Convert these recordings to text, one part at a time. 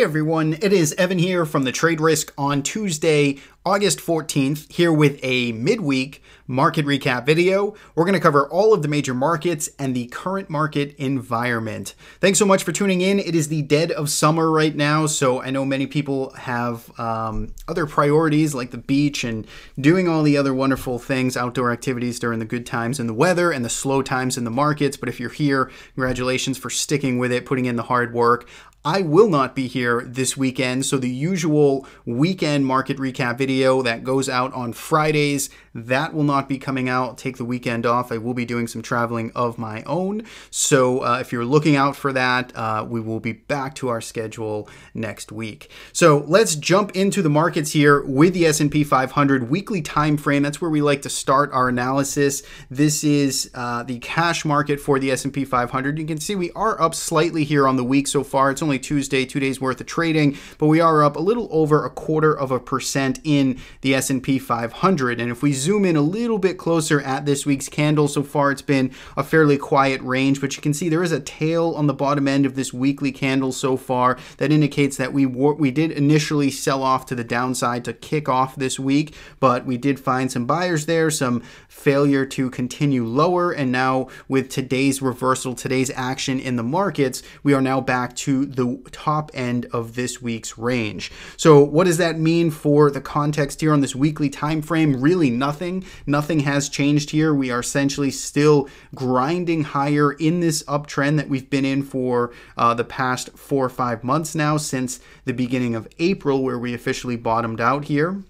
everyone, it is Evan here from the Trade Risk on Tuesday, August 14th, here with a midweek market recap video. We're going to cover all of the major markets and the current market environment. Thanks so much for tuning in. It is the dead of summer right now, so I know many people have other priorities like the beach and doing all the other wonderful things, outdoor activities during the good times in the weather and the slow times in the markets. But if you're here, congratulations for sticking with it, putting in the hard work. I will not be here this weekend, so the usual weekend market recap video that goes out on Fridays, that will not be coming out. Take the weekend off. I will be doing some traveling of my own. So if you're looking out for that, we will be back to our schedule next week. So let's jump into the markets here with the S&P 500 weekly time frame. That's where we like to start our analysis. This is the cash market for the S&P 500. You can see we are up slightly here on the week so far. It's only Tuesday, 2 days worth of trading, but we are up a little over 0.25% in the S&P 500. And if we zoom in a little bit closer at this week's candle, so far it's been a fairly quiet range, but you can see there is a tail on the bottom end of this weekly candle so far that indicates that we did initially sell off to the downside to kick off this week, but we did find some buyers there, some failure to continue lower, and now with today's reversal, today's action in the markets, we are now back to the top end of this week's range. So what does that mean for the context here on this weekly time frame? Really nothing. Nothing has changed here. We are essentially still grinding higher in this uptrend that we've been in for the past 4 or 5 months now, since the beginning of April, where we officially bottomed out here.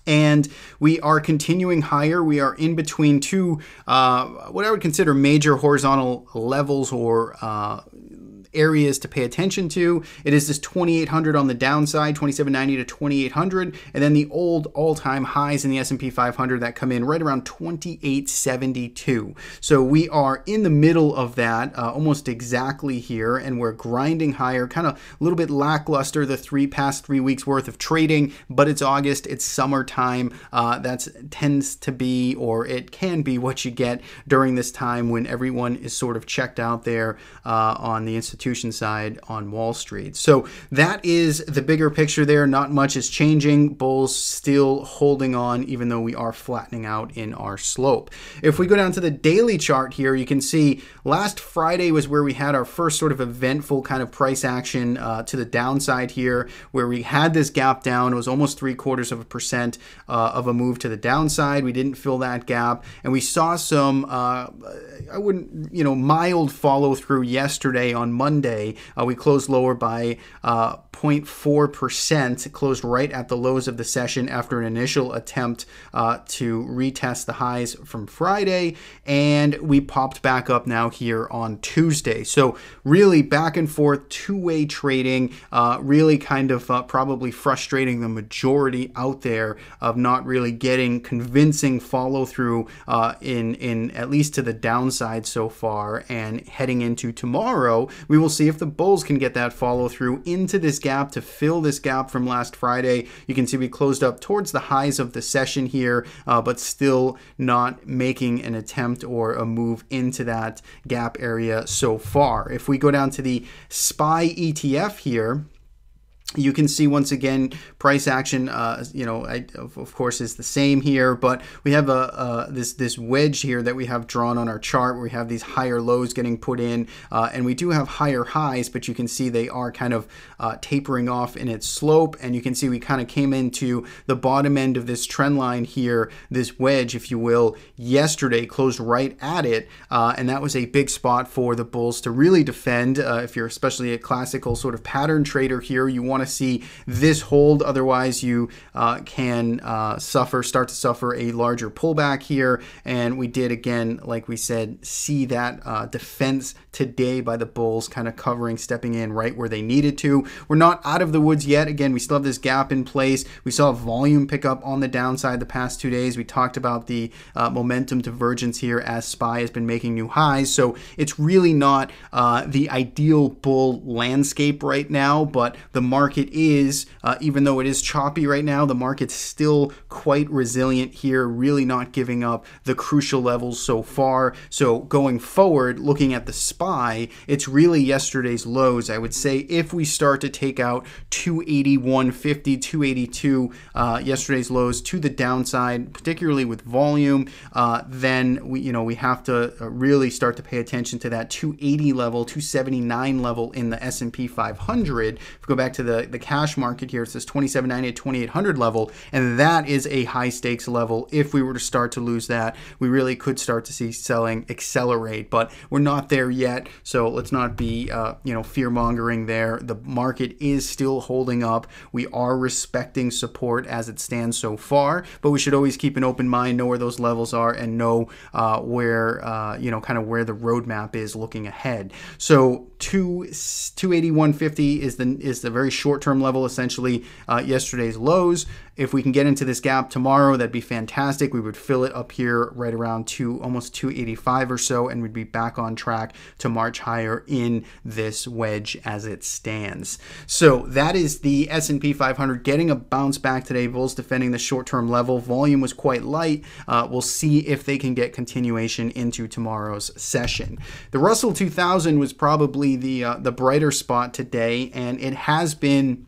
And we are continuing higher. We are in between two, what I would consider major horizontal levels or areas to pay attention to. It is this 2800 on the downside, 2790 to 2800, and then the old all-time highs in the S&P 500 that come in right around 2872. So we are in the middle of that, almost exactly here, and we're grinding higher, kind of a little bit lackluster the past 3 weeks worth of trading, but it's August, it's summertime. That tends to be, or it can be, what you get during this time when everyone is sort of checked out there on the institution side on Wall Street. So that is the bigger picture there. Not much is changing. Bulls still holding on, even though we are flattening out in our slope. If we go down to the daily chart here, you can see last Friday was where we had our first sort of eventful kind of price action to the downside here, where we had this gap down. It was almost 0.75% of a move to the downside. We didn't fill that gap, and we saw some mild follow through yesterday on Monday. We closed lower by 0.4%, closed right at the lows of the session after an initial attempt to retest the highs from Friday, and we popped back up now here on Tuesday. So really back and forth, two-way trading, really kind of probably frustrating the majority out there of not really getting convincing follow through in at least to the downside so far. And heading into tomorrow, we will see if the bulls can get that follow through into this gap to fill this gap from last Friday. You can see we closed up towards the highs of the session here, but still not making an attempt or a move into that gap area so far. If we go down to the SPY ETF here, you can see once again price action, of course, is the same here, but we have this wedge here that we have drawn on our chart where we have these higher lows getting put in, and we do have higher highs, but you can see they are kind of tapering off in its slope, and you can see we kind of came into the bottom end of this trend line here, this wedge, if you will, yesterday, closed right at it, and that was a big spot for the bulls to really defend. If you're especially a classical sort of pattern trader here, you want to see this hold, otherwise you can start to suffer a larger pullback here. And we did, again, like we said, see that defense today by the bulls, kind of covering, stepping in right where they needed to. We're not out of the woods yet. Again, we still have this gap in place. We saw volume pick up on the downside the past 2 days. We talked about the momentum divergence here as SPY has been making new highs. So it's really not the ideal bull landscape right now, but the market market is, even though it is choppy right now, the market's still quite resilient here, really not giving up the crucial levels so far. So going forward, looking at the SPY, it's really yesterday's lows. I would say if we start to take out 281.50, 282, yesterday's lows to the downside, particularly with volume, then we have to really start to pay attention to that 280 level, 279 level in the S&P 500. If we go back to the cash market here, it says 2790 at 2800 level, and that is a high stakes level. If we were to start to lose that, we really could start to see selling accelerate, but we're not there yet, so let's not be fear mongering there. The market is still holding up. We are respecting support as it stands so far, but we should always keep an open mind, know where those levels are, and know where kind of where the roadmap is looking ahead. So 281.50 is the very short-term level, essentially yesterday's lows. If we can get into this gap tomorrow, that'd be fantastic. We would fill it up here right around almost 285 or so, and we'd be back on track to march higher in this wedge as it stands. So that is the S&P 500 getting a bounce back today. Bulls defending the short-term level. Volume was quite light. We'll see if they can get continuation into tomorrow's session. The Russell 2000 was probably the brighter spot today, and it has been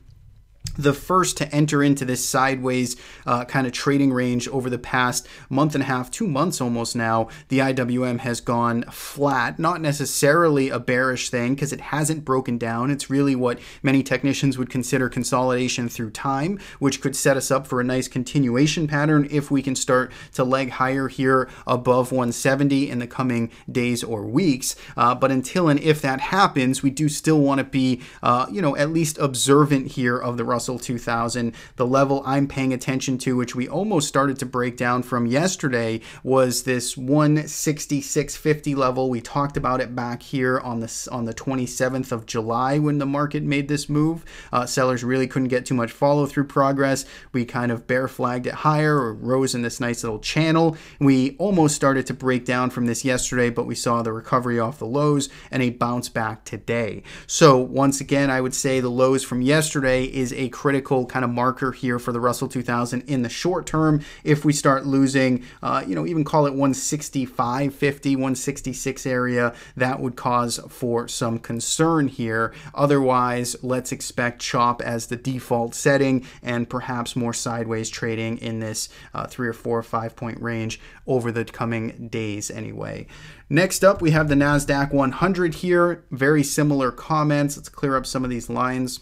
the first to enter into this sideways kind of trading range over the past month and a half, 2 months almost now. The IWM has gone flat, not necessarily a bearish thing because it hasn't broken down. It's really what many technicians would consider consolidation through time, which could set us up for a nice continuation pattern if we can start to leg higher here above 170 in the coming days or weeks. But until and if that happens, we do still want to be, at least observant here of the Russell 2000. The level I'm paying attention to, which we almost started to break down from yesterday, was this 166.50 level. We talked about it back here on the 27th of July when the market made this move. Sellers really couldn't get too much follow through progress. We kind of bear flagged it higher or rose in this nice little channel. We almost started to break down from this yesterday, but we saw the recovery off the lows and a bounce back today. So once again, I would say the lows from yesterday is a critical kind of marker here for the Russell 2000 in the short term. If we start losing, even call it 165.50, 166 area, that would cause for some concern here. Otherwise, let's expect chop as the default setting and perhaps more sideways trading in this 3 or 4 or 5 point range over the coming days anyway. Next up, we have the NASDAQ 100 here. Very similar comments. Let's clear up some of these lines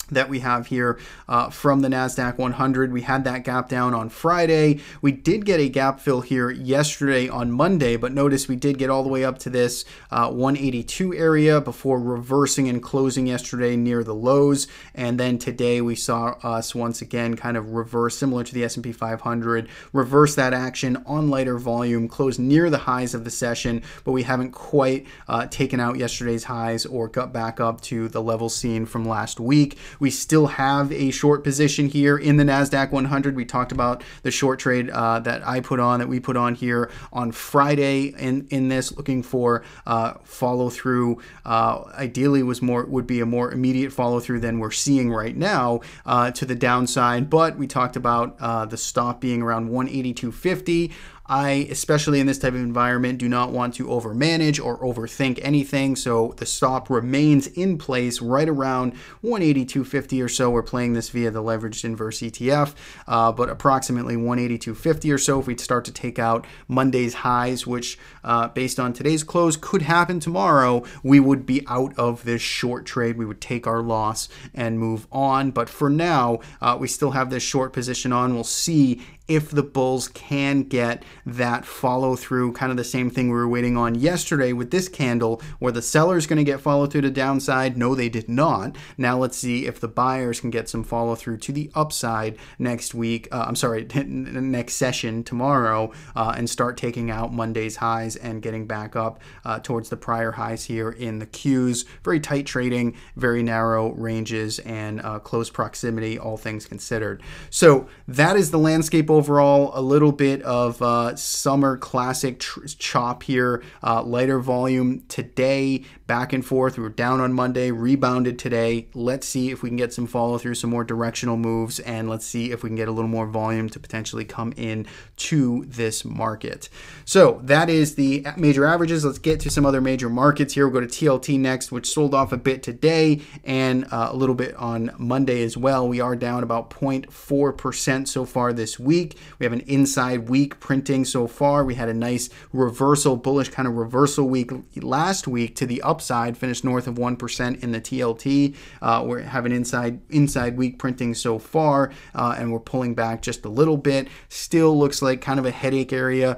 that we have here from the NASDAQ 100. We had that gap down on Friday. We did get a gap fill here yesterday on Monday, but notice we did get all the way up to this 182 area before reversing and closing yesterday near the lows. And then today we saw us once again kind of reverse, similar to the S&P 500, reverse that action on lighter volume, close near the highs of the session, but we haven't quite taken out yesterday's highs or got back up to the level seen from last week. We still have a short position here in the NASDAQ 100. We talked about the short trade that we put on here on Friday in this, looking for follow through. Ideally would be a more immediate follow through than we're seeing right now to the downside. But we talked about the stop being around 182.50. I, especially in this type of environment, do not want to overmanage or overthink anything, so the stop remains in place right around 182.50 or so. We're playing this via the leveraged inverse ETF, but approximately 182.50 or so if we start to take out Monday's highs, which based on today's close could happen tomorrow, we would be out of this short trade. We would take our loss and move on, but for now, we still have this short position on. We'll see if the bulls can get that follow through, kind of the same thing we were waiting on yesterday with this candle, where the sellers going to get follow through to the downside. No, they did not. Now let's see if the buyers can get some follow through to the upside next week. Next session tomorrow, and start taking out Monday's highs and getting back up towards the prior highs here in the Qs. Very tight trading, very narrow ranges, and close proximity, all things considered. So that is the landscape overall. overall, a little bit of summer classic chop here, lighter volume today, back and forth. We were down on Monday, rebounded today. Let's see if we can get some follow through, some more directional moves, and let's see if we can get a little more volume to potentially come in to this market. So that is the major averages. Let's get to some other major markets here. We'll go to TLT next, which sold off a bit today and a little bit on Monday as well. We are down about 0.4% so far this week. We have an inside week printing so far. We had a nice reversal, bullish kind of reversal week last week to the upside, finished north of 1% in the TLT. We have an inside week printing so far, and we're pulling back just a little bit. Still looks like kind of a headache area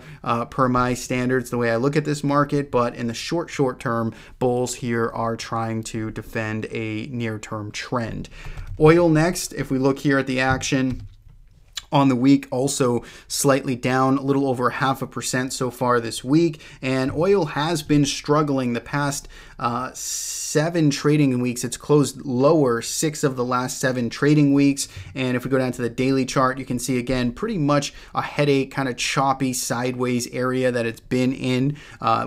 per my standards, the way I look at this market, but in the short term, bulls here are trying to defend a near-term trend. Oil next, if we look here at the action on the week, also slightly down, a little over 0.5% so far this week, and oil has been struggling the past 7 trading weeks. It's closed lower 6 of the last 7 trading weeks, and if we go down to the daily chart, you can see again pretty much a headache, kind of choppy sideways area that it's been in.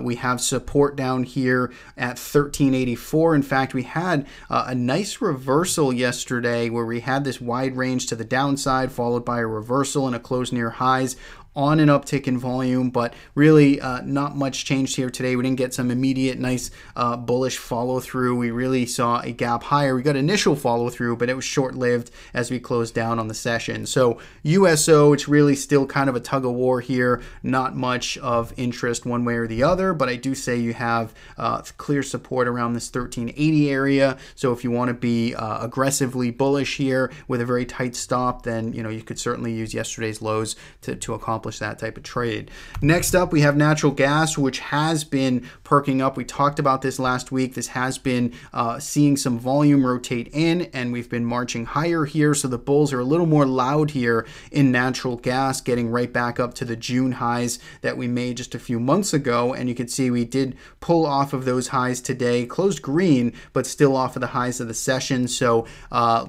We have support down here at 1384. In fact, we had a nice reversal yesterday where we had this wide range to the downside followed by a reversal and a close near highs on an uptick in volume, but really not much changed here today. We didn't get some immediate nice bullish follow through. We really saw a gap higher. We got initial follow through, but it was short-lived as we closed down on the session. So USO, it's really still kind of a tug of war here. Not much of interest one way or the other, but I do say you have clear support around this 1380 area. So if you want to be aggressively bullish here with a very tight stop, then you could certainly use yesterday's lows to accomplish that type of trade. Next up, we have natural gas, which has been perking up. We talked about this last week. This has been seeing some volume rotate in, and we've been marching higher here. So the bulls are a little more loud here in natural gas, getting right back up to the June highs that we made just a few months ago. And you can see we did pull off of those highs today, closed green, but still off of the highs of the session. So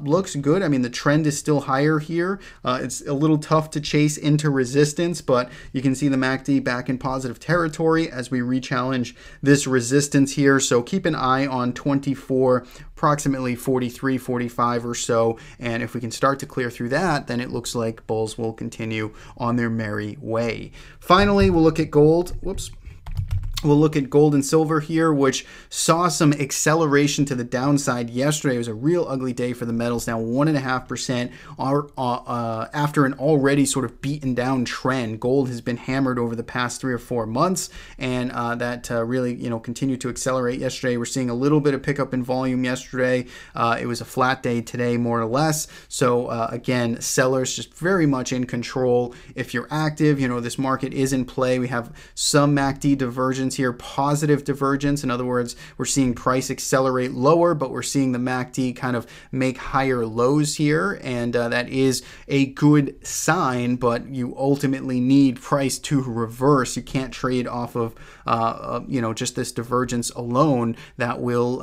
looks good. I mean, the trend is still higher here. It's a little tough to chase into resistance, but you can see the MACD back in positive territory as we re-challenge this resistance here. So keep an eye on 24, approximately 43, 45 or so. And if we can start to clear through that, then it looks like bulls will continue on their merry way. Finally, we'll look at gold. We'll look at gold and silver here, which saw some acceleration to the downside yesterday. It was a real ugly day for the metals, now 1.5% after an already sort of beaten down trend. Gold has been hammered over the past 3 or 4 months, and that really continued to accelerate yesterday. We're seeing a little bit of pickup in volume yesterday. It was a flat day today, more or less. So again, sellers just very much in control. If you're active, this market is in play. We have some MACD divergence here, positive divergence. In other words, we're seeing price accelerate lower, but we're seeing the MACD kind of make higher lows here, and that is a good sign, but you ultimately need price to reverse. You can't trade off of just this divergence alone. That will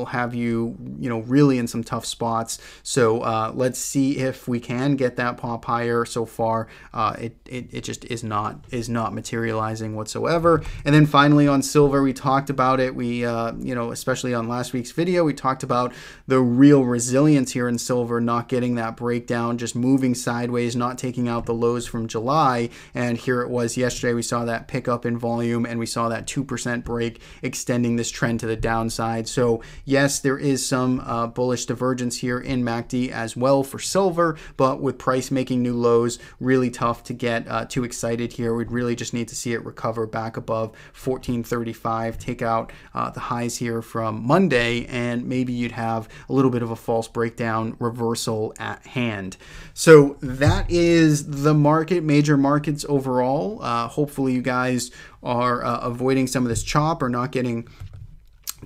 have you really in some tough spots. So let's see if we can get that pop higher. So far it just is not materializing whatsoever. And then finally on silver, we talked about it. We especially on last week's video, we talked about the real resilience here in silver, not getting that breakdown, just moving sideways, not taking out the lows from July. And here it was yesterday. We saw that pick up in volume, and we saw that 2% break extending this trend to the downside. So yes, there is some bullish divergence here in MACD as well for silver, but with price making new lows, really tough to get too excited here. We'd really just need to see it recover back above 1435, take out the highs here from Monday, and maybe you'd have a little bit of a false breakdown reversal at hand. So that is the market, major markets overall. Hopefully you guys are avoiding some of this chop or not getting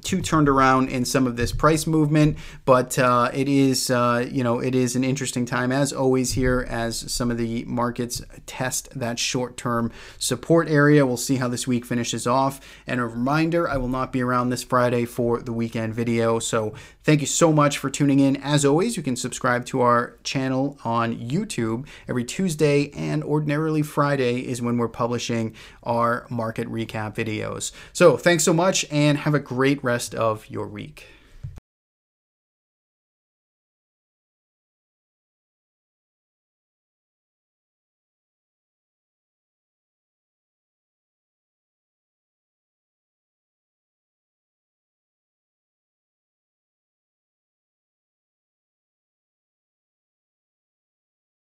too turned around in some of this price movement, but it is, it is an interesting time as always here as some of the markets test that short-term support area. We'll see how this week finishes off. And a reminder, I will not be around this Friday for the weekend video. So thank you so much for tuning in. As always, you can subscribe to our channel on YouTube every Tuesday, and ordinarily Friday is when we're publishing our market recap videos. So thanks so much and have a great rest of your week.